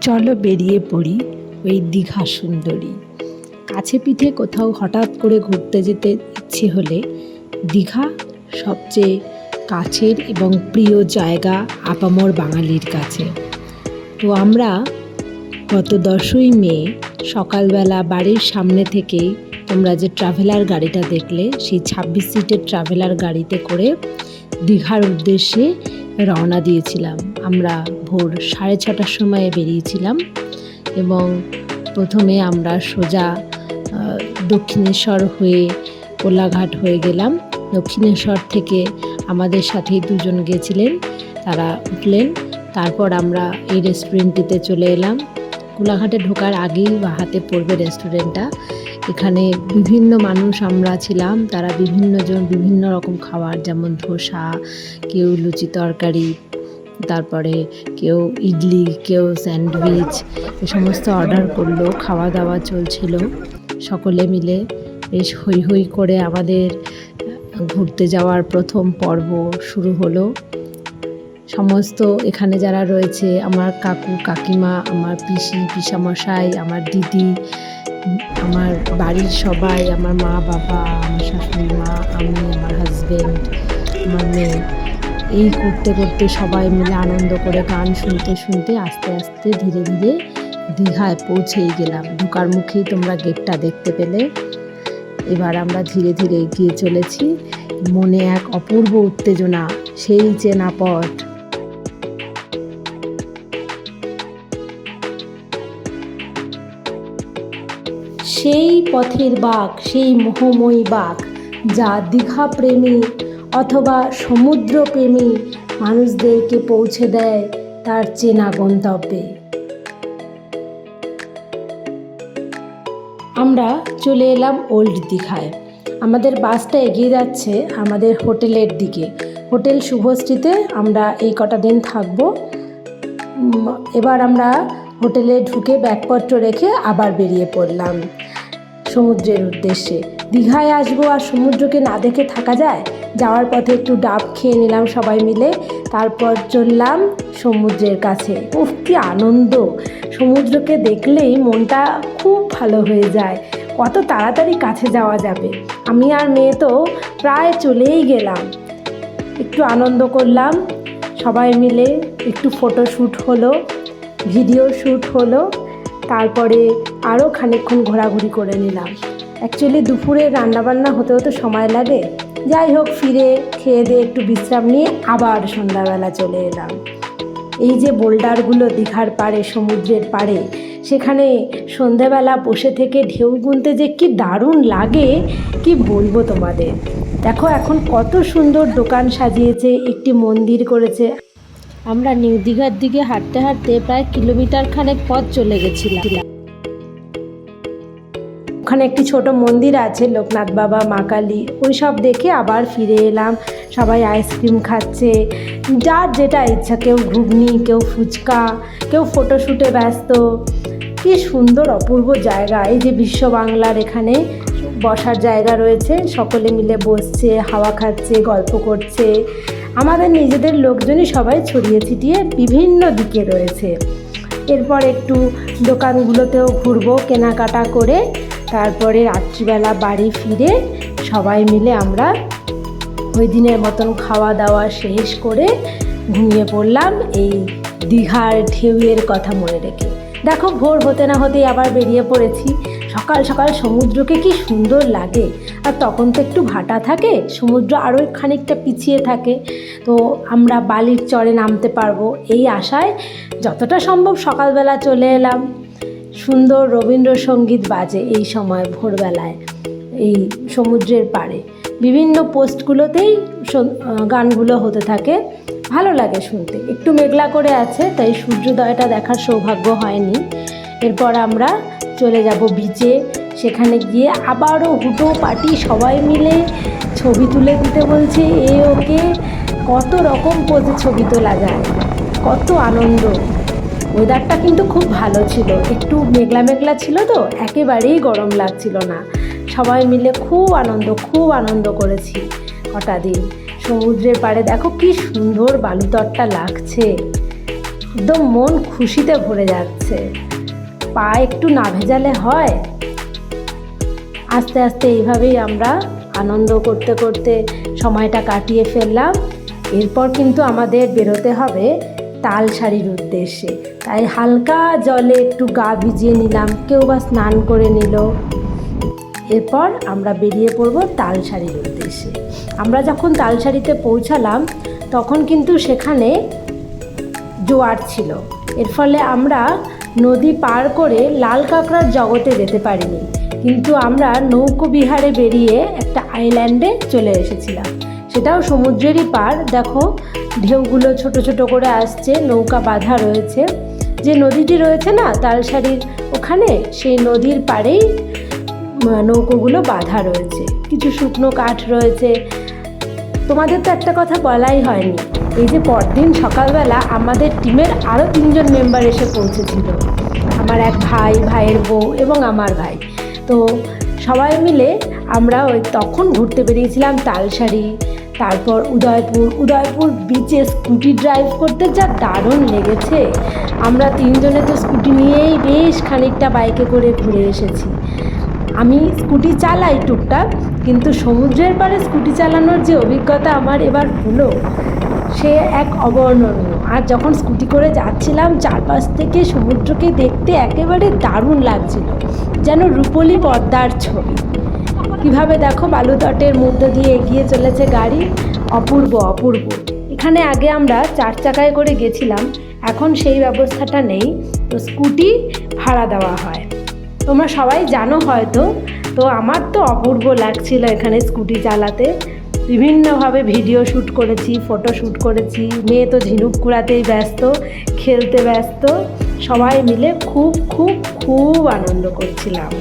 চলো বেরিয়ে পড়ি ওই দীঘা সুন্দরী। কাছে পিঠে কোথাও হঠাৎ করে ঘুরতে যেতে ইচ্ছে হলে দীঘা সবচেয়ে কাছের এবং প্রিয় জায়গা আপামর বাঙালির কাছে। তো আমরা গত 10ই মে সকালবেলা বাড়ির সামনে থেকেই তোমরা যে ট্রাভেলার গাড়িটা দেখলে সেই 26 সিটের ট্রাভেলার গাড়িতে করে দীঘার উদ্দেশ্যে রওনা দিয়েছিলাম। আমরা ভোর 6:30টার সময় বেরিয়েছিলাম এবং প্রথমে আমরা সোজা দক্ষিণেশ্বর হয়ে কোলাঘাট হয়ে গেলাম। দক্ষিণেশ্বর থেকে আমাদের সাথেই দুজন গেছিলেন, তারা উঠলেন। তারপর আমরা এই রেস্টুরেন্টটিতে চলে এলাম। কোলাঘাটে ঢোকার আগেই হাতে পড়বে রেস্টুরেন্টটা। এখানে বিভিন্ন মানুষ আমরা ছিলাম, তারা বিভিন্ন রকম খাবার, যেমন ধোসা, কেউ লুচি তরকারি, তারপরে কেউ ইডলি, কেউ স্যান্ডউইচ, এ সমস্ত অর্ডার করলো। খাওয়া দাওয়া চলছিল, সকলে মিলে বেশ হৈ হৈ করে আমাদের ঘুরতে যাওয়ার প্রথম পর্ব শুরু হলো। সমস্ত এখানে যারা রয়েছে, আমার কাকু কাকিমা, আমার পিসি পিসামশাই, আমার দিদি, আমার বাড়ির সবাই, আমার মা বাবা, আমার শাশুড়ি মা, আমি, আমার হাজবেন্ড, আমার মেয়ে, এই করতে করতে সবাই মিলে আনন্দ করে গান শুনতে শুনতে আস্তে আস্তে ধীরে ধীরে দীঘায় পৌঁছেই গেলাম। ঢোকার মুখেই তোমরা গেটটা দেখতে পেলে। এবার আমরা ধীরে ধীরে এগিয়ে চলেছি। মনে এক অপূর্ব উত্তেজনা, সেই চেনা পথ। সেই পথের বাঁক, সেই মোহময়ী বাঁক, যা দীঘা প্রেমী অথবা সমুদ্র প্রেমী মানুষদেরকে পৌঁছে দেয় তার চেনা গন্তব্যে। আমরা চলে এলাম ওল্ড দীঘায়। আমাদের বাসটা এগিয়ে যাচ্ছে আমাদের হোটেলের দিকে। হোটেল শুভশ্রীতে আমরা এই কটা দিন থাকবো। এবার আমরা হোটেলে ঢুকে ব্যাগপত্র রেখে আবার বেরিয়ে পড়লাম সমুদ্রের উদ্দেশ্যে। দীঘায় আসবো আর সমুদ্রকে না দেখে থাকা যায়? যাওয়ার পথে একটু ডাব খেয়ে নিলাম সবাই মিলে, তারপর চললাম সমুদ্রের কাছে। উফ, কি আনন্দ! সমুদ্রকে দেখলেই মনটা খুব ভালো হয়ে যায়। কত তাড়াতাড়ি কাছে যাওয়া যাবে। আমি আর মেয়ে তো প্রায় চলেই গেলাম। একটু আনন্দ করলাম সবাই মিলে, একটু ফটোশ্যুট হলো, ভিডিও শ্যুট হলো, তারপরে আরও খানিকক্ষণ ঘোরাঘুরি করে নিলাম। অ্যাকচুয়ালি দুপুরে রান্নাবান্না হতে হতে সময় লাগে। যাই হোক, ফিরে খেয়ে দিয়ে একটু বিশ্রাম নিয়ে আবার সন্ধ্যাবেলা চলে এলাম। এই যে বোল্ডারগুলো দীঘার পাড়ে, সমুদ্রের পাড়ে, সেখানে সন্ধ্যাবেলা বসে থেকে ঢেউ গুনতে যে কি দারুণ লাগে, কি বলবো তোমাদের। দেখো এখন কত সুন্দর দোকান সাজিয়েছে, একটি মন্দির করেছে। আমরা নিউ দীঘার দিকে হাঁটতে হাঁটতে প্রায় কিলোমিটার খানেক পথ চলে গেছিলাম। ওখানে একটি ছোট মন্দির আছে, লোকনাথ বাবা, মা কালী, ওই সব দেখে আবার ফিরে এলাম। সবাই আইসক্রিম খাচ্ছে, যার যেটা ইচ্ছা, কেউ ঘুগনি, কেউ ফুচকা, কেউ ফটোশ্যুটে ব্যস্ত। কি সুন্দর অপূর্ব জায়গা। এই যে বিশ্ব বাংলার এখানে বসার জায়গা রয়েছে, সকলে মিলে বসছে, হাওয়া খাচ্ছে, গল্প করছে। আমাদের নিজেদের লোকজনই সবাই ছড়িয়ে ছিটিয়ে বিভিন্ন দিকে রয়েছে। এরপর একটু দোকানগুলোতেও ঘুরবো কেনাকাটা করে, তারপরে রাত্রিবেলা বাড়ি ফিরে সবাই মিলে আমরা ওই দিনের মতন খাওয়া দাওয়া শেষ করে ঘুমিয়ে পড়লাম, এই দীঘার ঢেউয়ের কথা মনে রেখে। দেখো, ভোর হতে না হতেই আবার বেরিয়ে পড়েছি। সকাল সকাল সমুদ্রকে কি সুন্দর লাগে। আর তখন তো একটু ভাটা থাকে, সমুদ্র আরও খানিকটা পিছিয়ে থাকে, তো আমরা বালির চরে নামতে পারবো এই আশায় যতটা সম্ভব সকালবেলা চলে এলাম। সুন্দর রবীন্দ্রসঙ্গীত বাজে এই সময় ভোরবেলায় এই সমুদ্রের পাড়ে। বিভিন্ন পোস্টগুলোতেই গানগুলো হতে থাকে, ভালো লাগে শুনতে। একটু মেঘলা করে আছে, তাই সূর্যোদয়টা দেখার সৌভাগ্য হয়নি। এরপর আমরা চলে যাব বিচে। সেখানে গিয়ে আবারও হুটো পাটি সবাই মিলে ছবি তুলে দিতে বলছে এ ওকে। কত রকম পোজে ছবি তোলা যায়, কত আনন্দ। ওয়েদারটা কিন্তু খুব ভালো ছিল, একটু মেঘলা মেঘলা ছিল তো, একেবারেই গরম লাগছিল না। সবাই মিলে খুব আনন্দ করেছি কটা দিন। সমুদ্রের পাড়ে দেখো কি সুন্দর বালুতটটা লাগছে। একদম মন খুশিতে ভরে যাচ্ছে। পা একটু না ভেজালে হয়। আস্তে আস্তে এইভাবেই আমরা আনন্দ করতে করতে সময়টা কাটিয়ে ফেললাম। এরপর কিন্তু আমাদের বেরোতে হবে তালসারির উদ্দেশ্যে। তাই হালকা জলে একটু গা ভিজিয়ে নিলাম, কেউ বা স্নান করে নিল। এরপর আমরা বেরিয়ে পড়ব তালসারির উদ্দেশ্যে। আমরা যখন তালসারিতে পৌঁছালাম তখন কিন্তু সেখানে জোয়ার ছিল। এর ফলে আমরা নদী পার করে লাল কাঁকড়ার জগতে যেতে পারিনি, কিন্তু আমরা নৌকো বিহারে বেরিয়ে একটা আইল্যান্ডে চলে এসেছিলাম। সেটাও সমুদ্রেরই পার। দেখো ঢেউগুলো ছোট ছোট করে আসছে, নৌকা বাঁধা রয়েছে। যে নদীটি রয়েছে না তালসারির ওখানে, সেই নদীর পাড়েই নৌকোগুলো বাঁধা রয়েছে। কিছু শুকনো কাঠ রয়েছে। তোমাদের তো একটা কথা বলাই হয়নি, এই যে পরদিন সকালবেলা আমাদের টিমের আরও 3 জন মেম্বার এসে পৌঁছেছিল। আমার এক ভাই, ভাইয়ের বউ এবং আমার ভাই। তো সবাই মিলে আমরা ওই তখন ঘুরতে বেরিয়েছিলাম তালসারি, তারপর উদয়পুর বিচে স্কুটি ড্রাইভ করতে যা দারুণ লেগেছে। আমরা 3 জনে তো স্কুটি নিয়েই বেশ খানিকটা বাইকে করে ঘুরে এসেছি। আমি স্কুটি চালাই টুকটাক, কিন্তু সমুদ্রের পাড়ে স্কুটি চালানোর যে অভিজ্ঞতা আমার এবার হলো সে এক অবর্ণনীয়। আর যখন স্কুটি করে যাচ্ছিলাম চারপাশ থেকে সমুদ্রকে দেখতে একেবারে দারুণ লাগছিল, যেন রূপলি পর্দার ছবি। কিভাবে দেখো বালুতটের মধ্যে দিয়ে এগিয়ে চলেছে গাড়ি, অপূর্ব অপূর্ব। এখানে আগে আমরা 4 চাকায় করে গেছিলাম, এখন সেই ব্যবস্থাটা নেই, তো স্কুটি ভাড়া দেওয়া হয়। তোমরা সবাই জানো হয়তো। তো আমার তো অপূর্ব লাগছিল এখানে স্কুটি চালাতে। বিভিন্নভাবে ভিডিও শ্যুট করেছি, ফটো শ্যুট করেছি। মেয়ে তো ঝিনুক কুড়াতেই ব্যস্ত, খেলতে ব্যস্ত। সবাই মিলে খুব খুব খুব আনন্দ করছিলাম।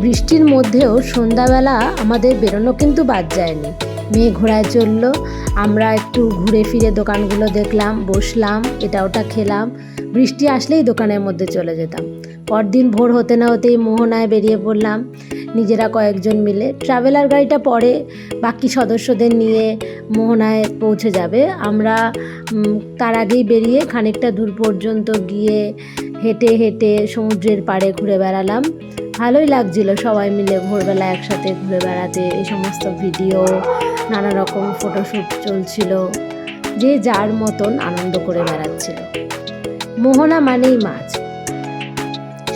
বৃষ্টির মধ্যেও সন্ধ্যাবেলা আমাদের বেরোনো কিন্তু বাদ যায়নি। মেয়ে ঘোড়ায় চলল, আমরা একটু ঘুরে ফিরে দোকানগুলো দেখলাম, বসলাম, এটা ওটা খেলাম। বৃষ্টি আসলেই দোকানের মধ্যে চলে যেতাম। পরদিন ভোর হতে না হতেই মোহনায় বেরিয়ে পড়লাম নিজেরা কয়েকজন মিলে। ট্রাভেলার গাড়িটা পরে বাকি সদস্যদের নিয়ে মোহনায় পৌঁছে যাবে। আমরা তার আগেই বেরিয়ে খানিকটা দূর পর্যন্ত গিয়ে হেঁটে হেঁটে সমুদ্রের পাড়ে ঘুরে বেড়ালাম। ভালোই লাগছিল সবাই মিলে ভোরবেলা একসাথে ঘুরে বেড়াতে। এই সমস্ত ভিডিও, নানা রকম ফটোশ্যুট চলছিল, যে যার মতন আনন্দ করে বেড়াচ্ছিল। মোহনা মানেই মাছ।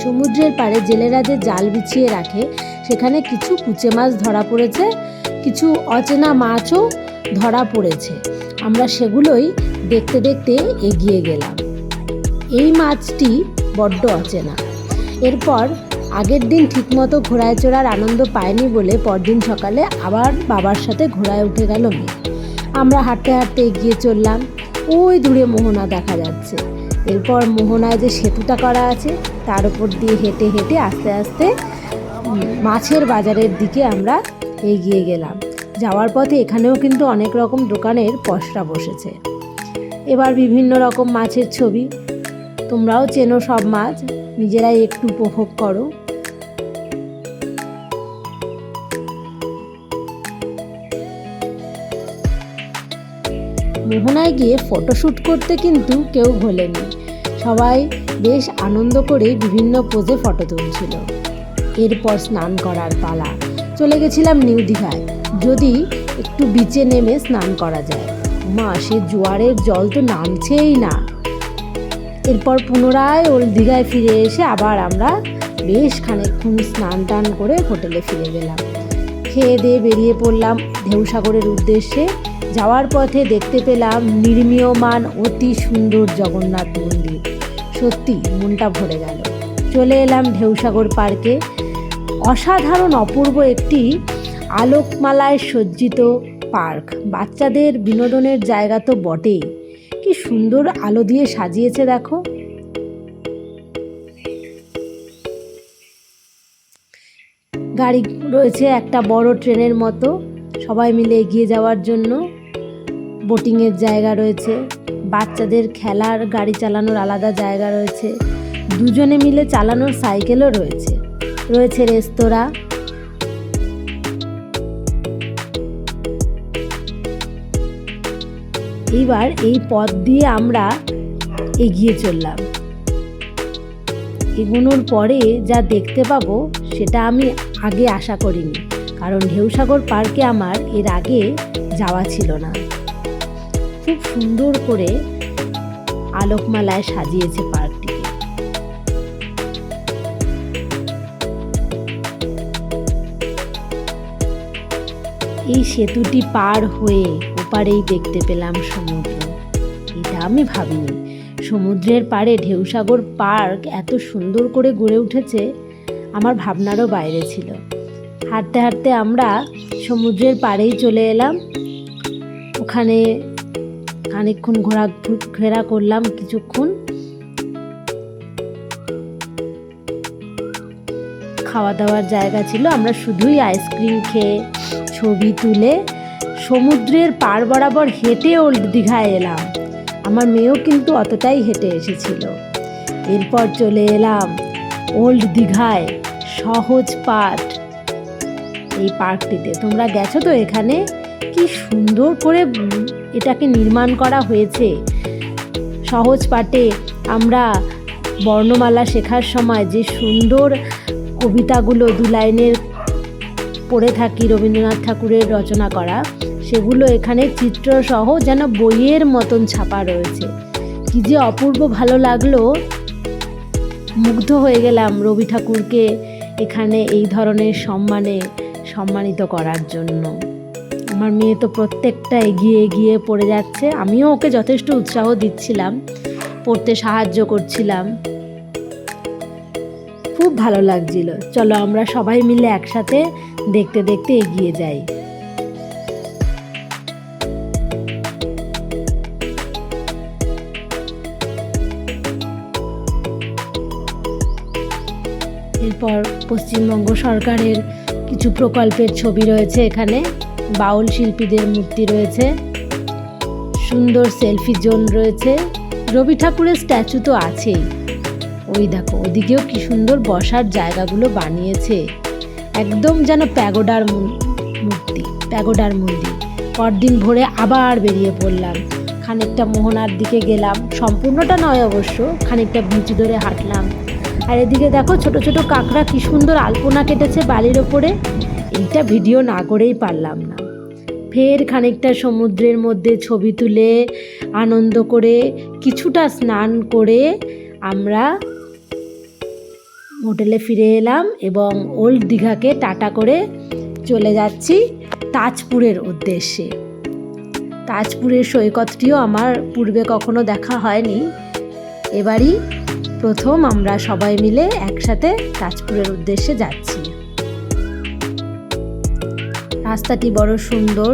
সমুদ্রের পাড়ে জেলেরা যে জাল বিছিয়ে রাখে, সেখানে কিছু কুচে মাছ ধরা পড়েছে, কিছু অচেনা মাছও ধরা পড়েছে। আমরা সেগুলোই দেখতে দেখতে এগিয়ে গেলাম। এই মাছটি বড্ড অচেনা। এরপর আগের দিন ঠিকমতো ঘোড়ায় চড়ার আনন্দ পায়নি বলে পরদিন সকালে আবার বাবার সাথে ঘোড়ায় উঠে গেল মেয়ে। আমরা হাঁটতে হাঁটতে এগিয়ে চললাম। ওই দূরে মোহনা দেখা যাচ্ছে। এরপর মোহনায় যে সেতুটা করা আছে তার উপর দিয়ে হেঁটে হেঁটে আস্তে আস্তে মাছের বাজারের দিকে আমরা এগিয়ে গেলাম। যাওয়ার পথে এখানেও কিন্তু অনেক রকম দোকানের পসরা বসেছে। এবার বিভিন্ন রকম মাছের ছবি। তোমরাও চেনো সব মাছ, নিজেরাই একটু উপভোগ করো। মোহনায় গিয়ে ফটোশ্যুট করতে কিন্তু কেউ ভোলেনি। সবাই বেশ আনন্দ করে বিভিন্ন পোজে ফটো তুলছিল। এরপর স্নান করার পালা। চলে গেছিলাম নিউ দীঘায়, যদি একটু বিচে নেমে স্নান করা যায়। মা, সে জোয়ারের জল তো নামছেই না। এরপর পুনরায় ওল্ড দীঘায় ফিরে এসে আবার আমরা বেশ খানিকক্ষণ স্নান টান করে হোটেলে ফিরে গেলাম। খেয়ে দিয়ে বেরিয়ে পড়লাম ঢেউসাগরের উদ্দেশ্যে। যাওয়ার পথে দেখতে পেলাম নির্মীয়মান অতি সুন্দর জগন্নাথ মন্দির। সত্যি মনটা ভরে গেল। চলে এলাম ঢেউসাগর পার্কে। অসাধারণ অপূর্ব একটি আলোকমালায় সজ্জিত পার্ক। বাচ্চাদের বিনোদনের জায়গা তো বটেই, কি সুন্দর আলো দিয়ে সাজিয়েছে দেখো। গাড়ি রয়েছে একটা বড় ট্রেনের মতো, সবাই মিলে এগিয়ে যাওয়ার জন্য। বোটিংয়ের জায়গা রয়েছে, বাচ্চাদের খেলার গাড়ি চালানোর আলাদা জায়গা রয়েছে, দুজনে মিলে চালানোর সাইকেলও রয়েছে। রয়েছে রেস্তোরাঁ। এইবার এই পথ দিয়ে আমরা এগিয়ে চললাম। এগোনোর পরে যা দেখতে পাবো সেটা আমি আগে আশা করিনি, কারণ ঢেউসাগর পার্কে আমার এর আগে যাওয়া ছিল না। খুব সুন্দর করে আলোকমালায় সাজিয়েছে পার্কটিকে। এই সেতুটি পার হয়ে ওপারেই দেখতে পেলাম সমুদ্র। এটা আমি ভাবিনি, সমুদ্রের পাড়ে ঢেউসাগর পার্ক এত সুন্দর করে গড়ে উঠেছে আমার ভাবনারও বাইরে ছিল। হাঁটতে হাঁটতে আমরা সমুদ্রের পাড়েই চলে এলাম। ওখানে খানিকক্ষণ ঘোরাফেরা করলাম কিছুক্ষণ। খাওয়া দাওয়ার জায়গা ছিল, আমরা শুধুই আইসক্রিম খেয়ে ছবি তুলে সমুদ্রের পাড় বরাবর হেঁটে ওল্ড দীঘায় এলাম। আমার মেয়েও কিন্তু অতটাই হেঁটে এসেছিল। এরপর চলে এলাম ওল্ড দীঘায় সহজ পাঠ এই পার্কটিতে। তোমরা গেছো তো এখানে? কি সুন্দর করে এটাকে নির্মাণ করা হয়েছে। সহজ পাঠে আমরা বর্ণমালা শেখার সময় যে সুন্দর কবিতাগুলো 2 লাইনের পড়ে থাকি, রবীন্দ্রনাথ ঠাকুরের রচনা করা, সেগুলো এখানে চিত্রসহ যেন বইয়ের মতন ছাপা রয়েছে। কি যে অপূর্ব ভালো লাগলো, মুগ্ধ হয়ে গেলাম রবি ঠাকুরকে এখানে এই ধরনের সম্মানিত করার জন্য। আমার মেয়ে তো প্রত্যেকটা এগিয়ে এগিয়ে পড়ে যাচ্ছে, আমিও ওকে যথেষ্ট উৎসাহ দিচ্ছিলাম, পড়তে সাহায্য করছিলাম। খুব ভালো লাগছিল। চলো আমরা সবাই মিলে একসাথে দেখতে দেখতে এগিয়ে যাই। এরপর পশ্চিমবঙ্গ সরকারের কিছু প্রকল্পের ছবি রয়েছে এখানে, বাউল শিল্পীদের মূর্তি রয়েছে, সুন্দর সেলফি জোন রয়েছে, রবি ঠাকুরের স্ট্যাচু তো আছেই। ওই দেখো ওদিকেও কি সুন্দর বসার জায়গাগুলো বানিয়েছে, একদম যেন প্যাগোডার মন্দির। পরদিন ভোরে আবার বেরিয়ে পড়লাম, খানিকটা মোহনার দিকে গেলাম, সম্পূর্ণটা নয় অবশ্য, খানিকটা বিচ ধরে হাঁটলাম। আর এদিকে দেখো ছোট ছোট কাঁকড়া কি সুন্দর আলপনা কেটেছে বালির ওপরে। এইটা ভিডিও না করেই পারলাম না। ফের খানিকটা সমুদ্রের মধ্যে ছবি তুলে আনন্দ করে কিছুটা স্নান করে আমরা হোটেলে ফিরে এলাম এবং ওল্ড দীঘাকে টাটা করে চলে যাচ্ছি তাজপুরের উদ্দেশ্যে। তাজপুরের সৈকতটিও আমার পূর্বে কখনো দেখা হয়নি, এবারই প্রথম আমরা সবাই মিলে একসাথে তাজপুরের উদ্দেশ্যে যাচ্ছি। রাস্তাটি বড় সুন্দর,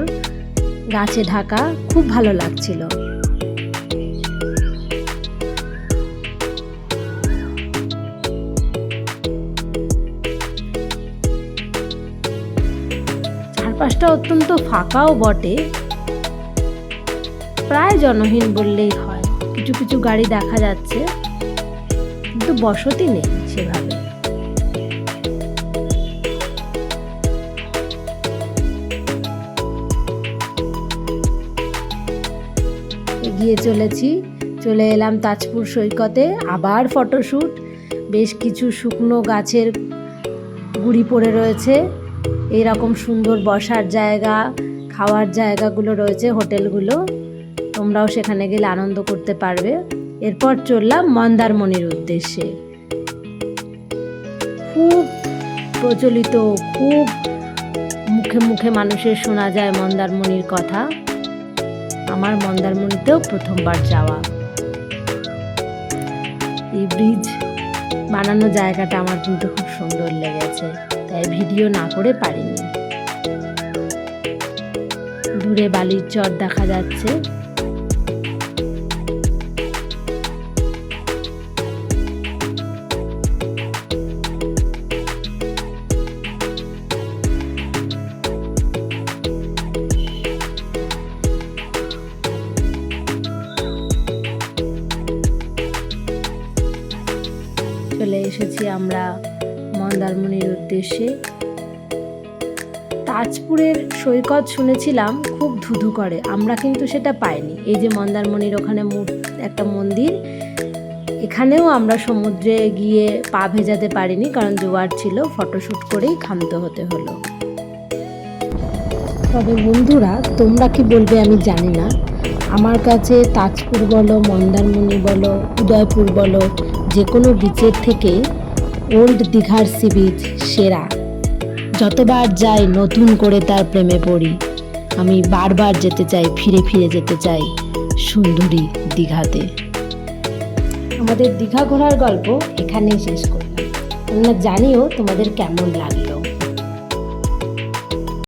গাছে ঢাকা, খুব ভালো লাগছিল। চারপাশটা অত্যন্ত ফাঁকাও বটে, প্রায় জনহীন বললেই হয়। কিছু কিছু গাড়ি দেখা যাচ্ছে, কিন্তু বসতি নেই সেভাবে। এগিয়ে চলে এলাম তাজপুর সৈকতে। আবার ফটোশ্যুট, বেশ কিছু শুকনো গাছের গুঁড়ি পড়ে রয়েছে, এইরকম সুন্দর বসার জায়গা, খাওয়ার জায়গাগুলো রয়েছে, হোটেলগুলো। তোমরাও সেখানে গেলে আনন্দ করতে পারবে। এরপর চললাম মন্দারমণির উদ্দেশ্যে। খুব প্রচলিত, খুব মুখে মুখে মানুষের শোনা যায় মন্দারমণির কথা। আমার মন্দারমণিতেও প্রথমবার যাওয়া। এই ব্রিজ বানানো জায়গাটা আমার কিন্তু খুব সুন্দর লেগেছে, তাই ভিডিও না করে পারিনি। দূরে বালির চর দেখা যাচ্ছে। চলে এসেছি আমরা মন্দারমণির উদ্দেশ্যে। তাজপুরের সৈকত শুনেছিলাম খুব ধুধু করে, আমরা কিন্তু সেটা পাইনি। এই যে মন্দারমণির ওখানে একটা মন্দির, এখানেও আমরা সমুদ্রে গিয়ে পা ভেজাতে পারিনি, কারণ জোয়ার ছিল, ফটোশ্যুট করেই ক্ষান্ত হতে হলো। তবে বন্ধুরা, তোমরা কি বলবে আমি জানি না, আমার কাছে তাজপুর বলো, মন্দারমণি বলো, উদয়পুর বলো, যে কোনো বিচের থেকে ওল্ড দীঘার সি বিচ সেরা। যতবার যাই নতুন করে তার প্রেমে পড়ি। আমি বারবার যেতে চাই, ফিরে ফিরে যেতে চাই সুন্দরী দীঘাতে। আমাদের দীঘা ঘোরার গল্প এখানেই শেষ করলাম। তোমরা জানিও তোমাদের কেমন লাগে।